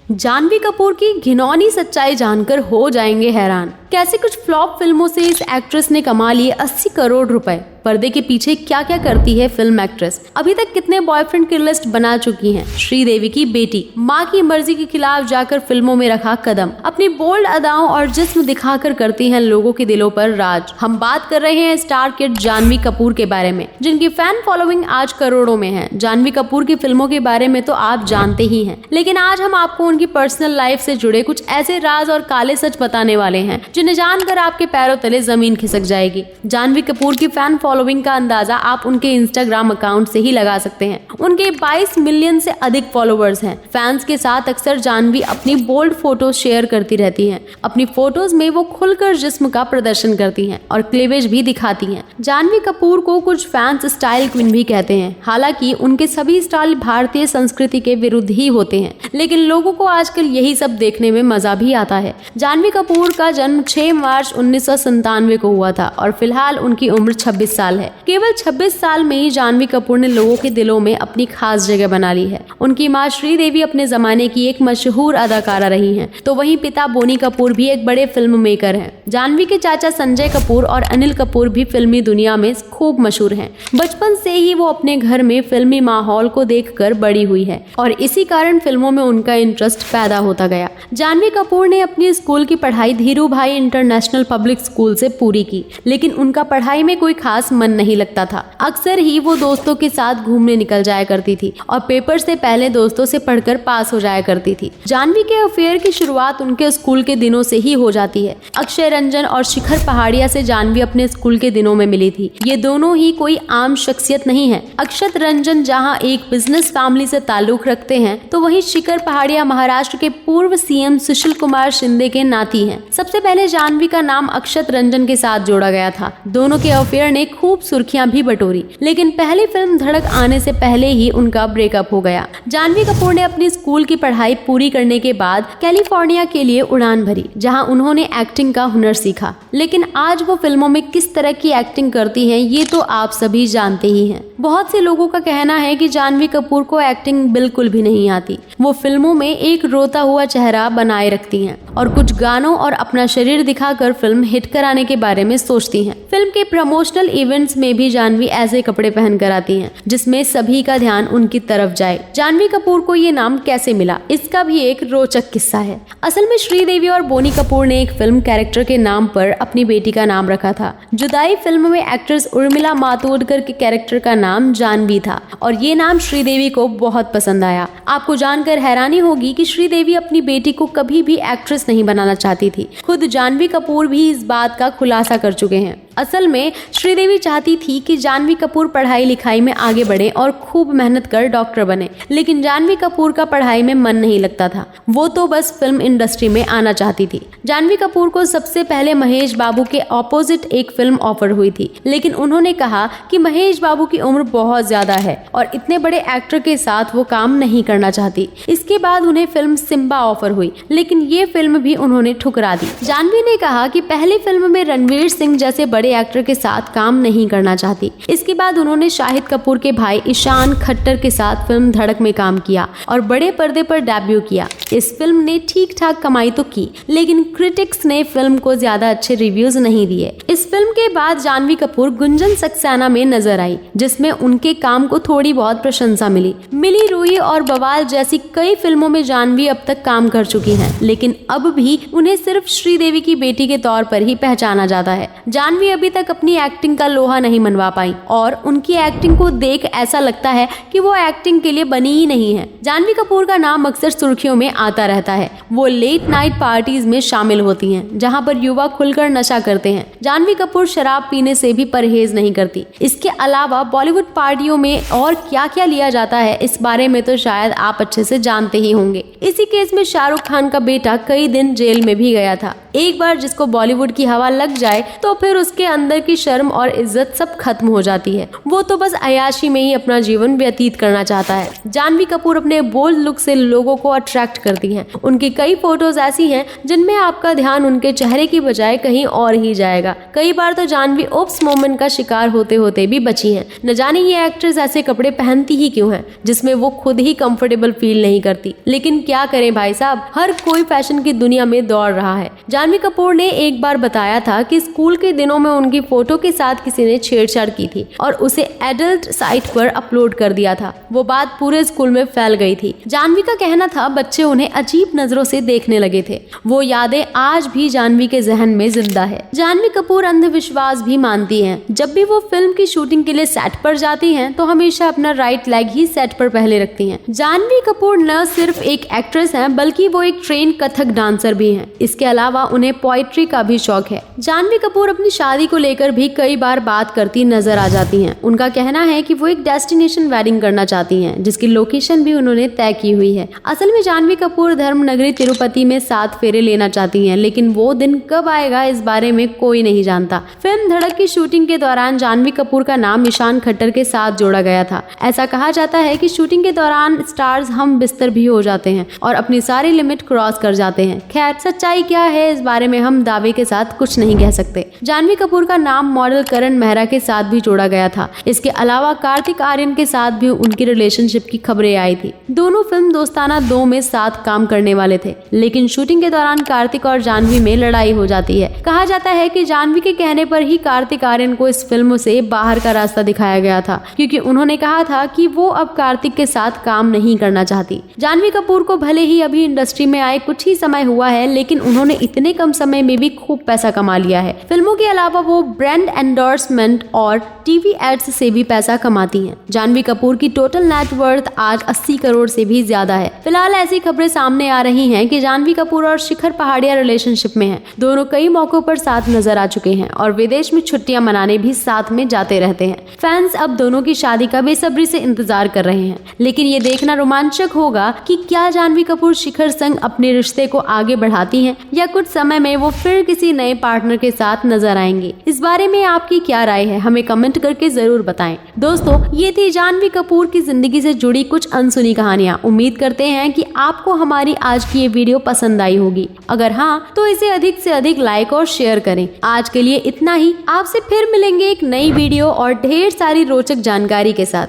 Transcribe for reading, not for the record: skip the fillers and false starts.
जानवी कपूर की घिनौनी सच्चाई जानकर हो जाएंगे हैरान। कैसे कुछ फ्लॉप फिल्मों से इस एक्ट्रेस ने कमा लिए 80 करोड़ रुपए। पर्दे के पीछे क्या क्या करती है फिल्म एक्ट्रेस, अभी तक कितने बॉयफ्रेंड की लिस्ट बना चुकी हैं। श्रीदेवी की बेटी माँ की मर्जी के खिलाफ जाकर फिल्मों में रखा कदम, अपनी बोल्ड अदाओं और जिस्म दिखाकर करती हैं लोगों के दिलों पर राज। हम बात कर रहे हैं स्टार किड जानवी कपूर के बारे में, जिनकी फैन फॉलोइंग आज करोड़ों में है। जानवी कपूर की फिल्मों के बारे में तो आप जानते ही हैं, लेकिन आज हम आपको उनकी पर्सनल लाइफ से जुड़े कुछ ऐसे राज और काले सच बताने वाले हैं जिन्हें जानकर आपके पैरों तले जमीन खिसक जाएगी। जानवी कपूर की फैन फॉलोइंग का अंदाजा आप उनके इंस्टाग्राम अकाउंट से ही लगा सकते हैं। उनके 22 मिलियन से अधिक फॉलोवर्स हैं। फैंस के साथ अक्सर जानवी अपनी बोल्ड फोटोज शेयर करती रहती हैं। अपनी फोटोज में वो खुलकर जिस्म का प्रदर्शन करती हैं और क्लीवेज भी दिखाती हैं। जानवी कपूर को कुछ फैंस स्टाइल क्वीन भी कहते हैं। हालांकि उनके सभी स्टाइल भारतीय संस्कृति के विरुद्ध ही होते हैं, लेकिन लोगों को आजकल यही सब देखने में मजा भी आता है। जानवी कपूर का जन्म 6 मार्च 1997 को हुआ था और फिलहाल उनकी उम्र 26 साल है। केवल 26 साल में ही जानवी कपूर ने लोगों के दिलों में अपनी खास जगह बना ली है। उनकी मां श्रीदेवी अपने जमाने की एक मशहूर अदाकारा रही हैं, तो वहीं पिता बोनी कपूर भी एक बड़े फिल्म मेकर हैं। जानवी के चाचा संजय कपूर और अनिल कपूर भी फिल्मी दुनिया में खूब मशहूर हैं। बचपन से ही वो अपने घर में फिल्मी माहौल को देखकर बड़ी हुई है और इसी कारण फिल्मों में उनका इंटरेस्ट पैदा होता गया। जानवी कपूर ने अपनी स्कूल की पढ़ाई धीरू भाई इंटरनेशनल पब्लिक स्कूल से पूरी की, लेकिन उनका पढ़ाई में कोई खास मन नहीं लगता था। अक्सर ही वो दोस्तों के साथ घूमने निकल जाया करती थी और पेपर से पहले दोस्तों से पढ़कर पास हो जाया करती थी। जानवी के अफेयर की शुरुआत उनके स्कूल के दिनों से ही हो जाती है। अक्षय रंजन और शिखर पहाड़िया से जानवी अपने स्कूल के दिनों में मिली थी। ये दोनों ही कोई आम शख्सियत नहीं है। अक्षय रंजन जहाँ एक बिजनेस फैमिली से ताल्लुक रखते हैं, तो वहीं शिखर पहाड़िया महाराष्ट्र के पूर्व सीएम सुशील कुमार शिंदे के नाती हैं। सबसे पहले जानवी का नाम अक्षय रंजन के साथ जोड़ा गया था। दोनों के अफेयर ने खूब सुर्खियां भी बटोरी, लेकिन पहली फिल्म धड़क आने से पहले ही उनका ब्रेकअप हो गया। जानवी कपूर ने अपनी स्कूल की पढ़ाई पूरी करने के बाद कैलिफोर्निया के लिए उड़ान भरी, जहां उन्होंने एक्टिंग का हुनर सीखा। लेकिन आज वो फिल्मों में किस तरह की एक्टिंग करती हैं, ये तो आप सभी जानते ही हैं। बहुत से लोगों का कहना है कि जानवी कपूर को एक्टिंग बिल्कुल भी नहीं आती। वो फिल्मों में एक रोता हुआ चेहरा बनाए रखती हैं और कुछ गानों और अपना शरीर दिखाकर फिल्म हिट कराने के बारे में सोचती हैं। फिल्म के प्रमोशनल इवेंट्स में भी जानवी ऐसे कपड़े पहन कर आती हैं जिसमें सभी का ध्यान उनकी तरफ जाए। जानवी कपूर को ये नाम कैसे मिला, इसका भी एक रोचक किस्सा है। असल में श्रीदेवी और बोनी कपूर ने एक फिल्म कैरेक्टर के नाम पर अपनी बेटी का नाम रखा था। जुदाई फिल्म में एक्ट्रेस उर्मिला मातोंडकर के कैरेक्टर का नाम जानवी था और ये नाम श्रीदेवी को बहुत पसंद आया। आपको जानकर हैरानी होगी कि श्रीदेवी अपनी बेटी को कभी भी एक्ट्रेस नहीं बनाना चाहती थी। खुद जानवी कपूर भी इस बात का खुलासा कर चुके हैं। असल में श्रीदेवी चाहती थी कि जानवी कपूर पढ़ाई लिखाई में आगे बढ़े और खूब मेहनत कर डॉक्टर बने, लेकिन जानवी कपूर का पढ़ाई में मन नहीं लगता था। वो तो बस फिल्म इंडस्ट्री में आना चाहती थी। जानवी कपूर को सबसे पहले महेश बाबू के ऑपोजिट एक फिल्म ऑफर हुई थी, लेकिन उन्होंने कहा कि महेश बाबू की उम्र बहुत ज्यादा है और इतने बड़े एक्टर के साथ वो काम नहीं करना चाहती। इसके बाद उन्हें फिल्म सिम्बा ऑफर हुई, लेकिन ये फिल्म भी उन्होंने ठुकरा दी। जानवी ने कहा कि पहली फिल्म में रणवीर सिंह जैसे बड़े एक्टर के साथ काम नहीं करना चाहती। इसके बाद उन्होंने शाहिद कपूर के भाई ईशान खट्टर के साथ फिल्म धड़क में काम किया और बड़े पर्दे पर डेब्यू किया। इस फिल्म ने ठीक ठाक कमाई तो की, लेकिन क्रिटिक्स ने फिल्म को ज्यादा अच्छे रिव्यूज नहीं दिए। इस फिल्म के बाद जानवी कपूर गुंजन सक्सेना में नजर आई, जिसमें उनके काम को थोड़ी बहुत प्रशंसा मिली। मिली रूही और बवाल जैसी कई फिल्मों में जानवी अब तक काम कर चुकी हैं, लेकिन अब भी उन्हें सिर्फ श्रीदेवी की बेटी के तौर पर ही पहचाना जाता है। जानवी अभी तक अपनी एक्टिंग का लोहा नहीं मनवा पाई और उनकी एक्टिंग को देख ऐसा लगता है कि वो एक्टिंग के लिए बनी ही नहीं है। जानवी कपूर का नाम अक्सर सुर्खियों में आता रहता है। वो लेट नाइट पार्टीज में शामिल होती हैं, जहां पर युवा खुलकर नशा करते हैं। जानवी कपूर शराब पीने से भी परहेज नहीं करती। इसके अलावा बॉलीवुड पार्टियों में और क्या क्या लिया जाता है, इस बारे में तो शायद आप अच्छे से जानते ही होंगे। इसी केस में शाहरुख खान का बेटा कई दिन जेल में भी गया था। एक बार जिसको बॉलीवुड की हवा लग जाए तो फिर उसके अंदर की शर्म और इज्जत सब खत्म हो जाती है। वो तो बस अय्याशी में ही अपना जीवन व्यतीत करना चाहता है। जानवी कपूर अपने बोल्ड लुक से लोगों को अट्रैक्ट करती हैं। उनकी कई फोटोज ऐसी हैं जिनमें आपका ध्यान उनके चेहरे की बजाय कहीं और ही जाएगा। कई बार तो जानवी ओप्स मोमेंट का शिकार होते होते भी बची हैं। न जाने ये एक्ट्रेस ऐसे कपड़े पहनती ही क्यों हैं जिसमें वो खुद ही कंफर्टेबल फील नहीं करती। लेकिन क्या करें भाई साहब, हर कोई फैशन की दुनिया में दौड़ रहा है। जानवी कपूर ने एक बार बताया था कि स्कूल के दिनों में उनकी फोटो के साथ किसी ने छेड़छाड़ की थी और उसे एडल्ट साइट पर अपलोड कर दिया था। वो बात पूरे स्कूल में फैल गई थी। जानवी का कहना था बच्चे उन्हें अजीब नजरों से देखने लगे थे। वो यादें आज भी जानवी के जहन में जिंदा है। जानवी कपूर अंधविश्वास भी मानती हैं। जब भी वो फिल्म की शूटिंग के लिए सेट पर जाती हैं तो हमेशा अपना राइट लेग ही सेट पर पहले रखती हैं। जानवी कपूर न सिर्फ एक एक्ट्रेस हैं बल्कि वो एक ट्रेन कथक डांसर भी हैं। इसके अलावा उन्हें पोएट्री का भी शौक है। जानवी कपूर अपनी शादी को लेकर भी कई बार बात करती नजर आ जाती हैं। उनका कहना है कि वो एक डेस्टिनेशन वेडिंग करना चाहती हैं जिसकी लोकेशन भी उन्होंने तय की हुई है। असल में जानवी कपूर धर्म नगरी तिरुपति में 7 फेरे लेना चाहती हैं, लेकिन वो दिन कब आएगा इस बारे में कोई नहीं जानता। फिल्म धड़क की शूटिंग के दौरान जानवी कपूर का नाम ईशान खट्टर के साथ जोड़ा गया था। ऐसा कहा जाता है कि शूटिंग के दौरान स्टार्स हम बिस्तर भी हो जाते हैं और अपनी सारी लिमिट क्रॉस कर जाते हैं। खैर सच्चाई क्या है इस बारे में हम दावे के साथ कुछ नहीं कह सकते। जानवी कपूर का नाम मॉडल करण मेहरा के साथ भी जोड़ा गया था। इसके अलावा कार्तिक आर्यन के साथ भी उनकी रिलेशनशिप की खबरें आई थी। दोनों फिल्म दोस्ताना 2 में साथ काम करने वाले थे, लेकिन शूटिंग के दौरान कार्तिक और जानवी में लड़ाई हो जाती है। कहा जाता है कि जानवी के कहने पर ही कार्तिक आर्यन को इस फिल्म से बाहर का रास्ता दिखाया गया था, क्योंकि उन्होंने कहा था कि वो अब कार्तिक के साथ काम नहीं करना चाहती। जानवी कपूर को भले ही अभी इंडस्ट्री में आए कुछ ही समय हुआ है, लेकिन उन्होंने इतने कम समय में भी खूब पैसा कमा लिया है। फिल्मों के अलावा वो ब्रांड एंडोर्समेंट और टीवी एड्स से भी पैसा कमाती हैं। जानवी कपूर की टोटल नेट वर्थ आज 80 करोड़ से भी ज्यादा है। फिलहाल ऐसी खबरें सामने आ रही हैं कि जानवी कपूर और शिखर पहाड़िया रिलेशनशिप में हैं। दोनों कई मौकों पर साथ नजर आ चुके हैं और विदेश में छुट्टियां मनाने भी साथ में जाते रहते हैं। फैंस अब दोनों की शादी का बेसब्री से इंतजार कर रहे हैं, लेकिन ये देखना रोमांचक होगा कि क्या जानवी कपूर शिखर संग अपने रिश्ते को आगे बढ़ाती हैं या कुछ समय में वो फिर किसी नए पार्टनर के साथ नजर आएंगी। इस बारे में आपकी क्या राय है, हमें कमेंट करके जरूर बताएं। दोस्तों, ये थी जानवी कपूर की जिंदगी से जुड़ी कुछ अनसुनी कहानियां। उम्मीद करते हैं कि आपको हमारी आज की ये वीडियो पसंद आई होगी। अगर हाँ तो इसे अधिक से अधिक लाइक और शेयर करें। आज के लिए इतना ही। आपसे फिर मिलेंगे एक नई वीडियो और ढेर सारी रोचक जानकारी के साथ।